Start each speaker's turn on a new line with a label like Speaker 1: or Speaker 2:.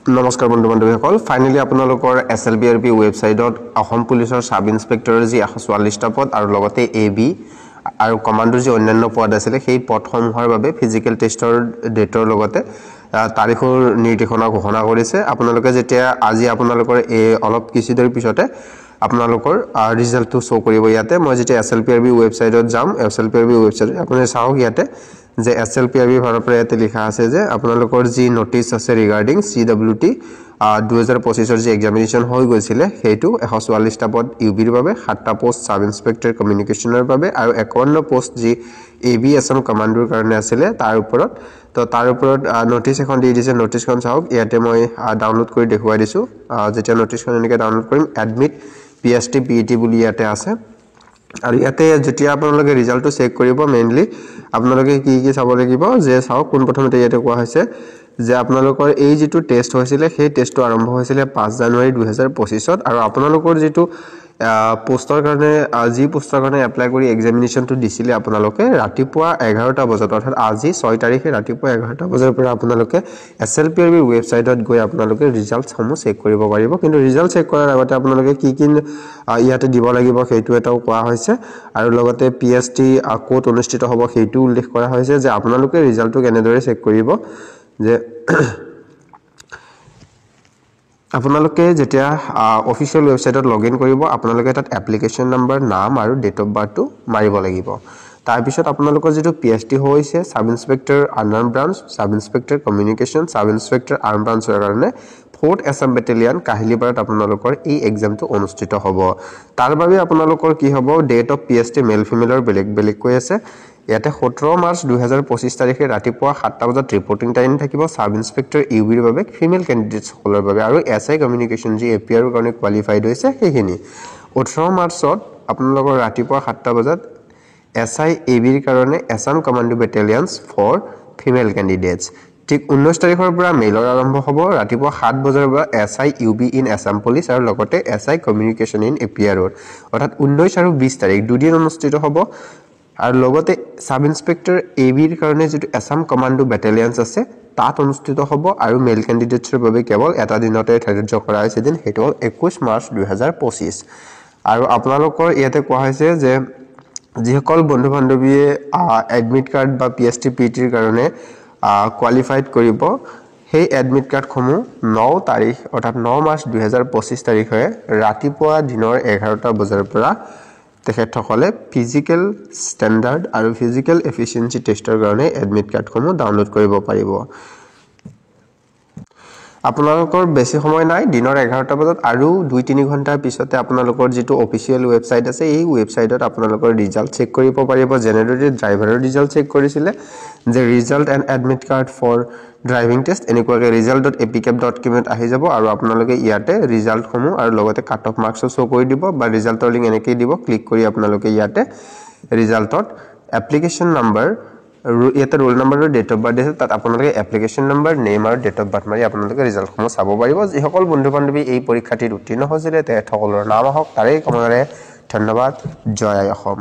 Speaker 1: নমস্কাৰ বন্ধু বান্ধৱীসকল ফাইনালি আপোনালোকৰ SLBRB ৱেবছাইটত অসম পুলিচৰ সাব ইন্সপেক্টৰৰ যি 144টা পদ আৰু লগতে AB আৰু কমান্ডৰ যি অন্যান্য পদ আছিল সেই পদসমূহৰ বাবে ফিজিক্যাল টেষ্টৰ ডেটৰ লগতে তাৰিখৰ নিৰ্দেশনা ঘোষণা কৰিছে আপোনালোকে যেতিয়া আজি আপোনালোকৰ এই অলপ কিছুদিনৰ পিছতে আপোনালোকৰ ৰিজাল্টটো শো কৰিব ইয়াতে মই যেতিয়া SLBRB ৱেবছাইটত যাম SLBRB ৱেবছাইটত আপুনি চাওক ইয়াতে যে SLBRB ভাৰতৰ ইয়াতে লিখা আছে যে আপোনালোকৰ যি নোটিছ আছে ৰিগাৰ্ডিং CWT 2025 যি এক্সামিনেশন হৈ গৈছিল হেতু 144টা পদ ইউবিৰ বাবে 7টা পোষ্ট সাব ইন্সপেক্টৰ কমিউনিকেশনৰ বাবে আৰু 51 পোষ্ট যি AB আসাম কমান্ডৰ কাৰণে আছিল তাৰ ওপৰত তো তাৰ ওপৰত নোটিছ এখন দি দিছে নোটিছখন চাওক ইয়াতে মই ডাউনলোড কৰি দেখুৱাই দিছো যেতিয়া নোটিছখন এনেকৈ ডাউনলোড কৰিম এডমিট PST PET বুলি ইয়াতে আছে আৰু ইয়াতে যেতিয়া আপোনালোকে ৰিজাল্টটো চেক কৰিব মেইনলি আপোনালোকে কি চাব লাগিব যে চাওক কোন প্ৰথমতে ইয়াতে কোৱা হৈছে যে আপোনালোকৰ এই যেটো টেষ্ট হৈছিল সেই টেষ্টটো আৰম্ভ হৈছিল 5 জানুৱাৰী 2025 আৰু আপোনালোকৰ যেটো পোষ্টৰ কাৰণে আজি পোষ্টৰ কাৰণে এপ্লাই কৰি এক্সামিনেশনটো দিছিলে আপোনালোকে ৰাতিপুৱা 11টা বজাত অৰ্থাৎ আজি 6 তাৰিখে ৰাতিপুৱা 11টা বজাৰ পৰা আপোনালোকে SLBRB ৱেবছাইটত গৈ আপোনালোকে ৰিজাল্টসমূহ চেক কৰিব পাৰিব কিন্তু ৰিজাল্ট চেক কৰাৰ আগতে আপোনালোকে কি ইয়াতে দিব লাগিব সেইটো এটাও কোৱা হৈছে আৰু লগতে PST কোড অনুষ্ঠিত হ'ব সেইটো উল্লেখ কৰা হৈছে যে আপোনালোকে ৰিজাল্টটো কেনেদৰে চেক কৰিব যে আপোনালোকে যেতিয়া অফিচিয়েল ৱেবছাইটত লগইন কৰিব আপোনালোকে তাত এপ্লিকেশন নম্বৰ নাম আৰু ডেট অফ বাৰ্থটো মাৰিব লাগিব তাৰ পিছত আপোনালোকৰ যেটো PST হৈছে sub inspector unarm branch sub inspector communication sub inspector arm ব্ৰাঞ্চৰ কাৰণে 4th আসাম বেটেলিয়ন কাহিলিপাৰাত আপোনালোকৰ এই এক্সামটো অনুষ্ঠিত হ'ব তাৰ বাবে আপোনালোকৰ কি হ'ব ডেট অফ PST মেল ফিমেলৰ বেলেগ কৈ আছে ইয়াতে 17 মাৰ্চ 2025 তাৰিখে ৰাতিপুৱা 7টা বজাত ৰিপৰ্টিং টাইম থাকিব সাব ইন্সপেক্টৰ ইউবিৰ বাবে ফিমেল ক্যান্ডিডেটস সকলৰ বাবে আৰু SI কমিউনিকেশন যি এপিআৰৰ কাৰণে কোৱালিফাইড হৈছে সেইখিনি 18 মাৰ্চত আপোনালোকৰ ৰাতিপুৱা 7টা বজাত SI ABৰ কাৰণে Assam commando battalions for female candidates ঠিক 19 তাৰিখৰ পৰা মেইলৰ আৰম্ভ হ'ব ৰাতিপুৱা 7 বজাৰ পৰা SI UB in Assam police আৰু লগতে SI কমিউনিকেশন ইন এপিআৰৰ অৰ্থাৎ 19 আৰু 20 তাৰিখ দুদিন অনুষ্ঠিত হ'ব আৰু লগতে সাব ইন্সপেক্টৰ ABৰ কাৰণে যেটো আসাম কমান্ডো বেটেলিয়নস আছে তাত অনুষ্ঠিত হ'ব আৰু মেল ক্যান্ডিডেটছৰ বাবে কেৱল এটা দিনতে ধাৰ্য কৰা হৈছে দিন হেতু 21 মাৰ্চ 2025 আৰু আপোনালোকৰ ইয়াতে কোৱা হৈছে যে যিসকল বন্ধু বান্ধৱীয়ে এডমিট কাৰ্ড বা PST PETৰ কাৰণে কোৱালিফাইড কৰিব সেই এডমিট কাৰ্ডসমূহ 9 তাৰিখ অৰ্থাৎ 9 মাৰ্চ 2025 তাৰিখে ৰাতিপুৱা দিনৰ 11টা বজাৰ পৰা তেখেতসকলে ফিজিক্যাল ষ্টেণ্ডাৰ্ড আৰু ফিজিক্যাল এফিচিয়েন্সি টেষ্টৰ কাৰণে এডমিট কাৰ্ডসমূহ ডাউনলোড কৰিব পাৰিব আপোনালোকৰ বেছি সময় নাই দিনৰ 11টা বজাত আৰু 2-3 ঘণ্টাৰ পিছতে আপোনালোকৰ যেটো অফিচিয়েল ৱেবছাইট আছে এই ৱেবছাইটত আপোনালোকৰ ৰিজাল্ট চেক কৰিব পাৰিব জেনেৰেলি ড্ৰাইভাৰৰ ৰিজাল্ট চেক কৰিছিলে যে result and admit card for driving test এনেকুৱাকে result.apcap.com আহি যাব আৰু আপোনালোকে ইয়াতে ৰিজাল্টসমূহ আৰু লগতে কাট অফ মাৰ্কছ শো কৰি দিব বা ৰিজাল্টৰ লিংক এনেকৈ দিব ক্লিক কৰি আপোনালোকে ইয়াতে ৰিজাল্টত এপ্লিকেশন নম্বৰ ইয়াতে ৰোল নম্বৰ আৰু ডেট অফ বাৰ্থ আছে তাত আপোনালোকে এপ্লিকেশন নম্বৰ নেম আৰু ডেট অফ বাৰ্থ মাৰি আপোনালোকে ৰিজাল্টসমূহ চাব পাৰিব যিসকল বন্ধু বান্ধৱী এই পৰীক্ষাটিত উত্তীৰ্ণ হৈছিল তেওঁলোকৰ নাম আহক তাৰে কমৰে ধন্যবাদ জয় অসম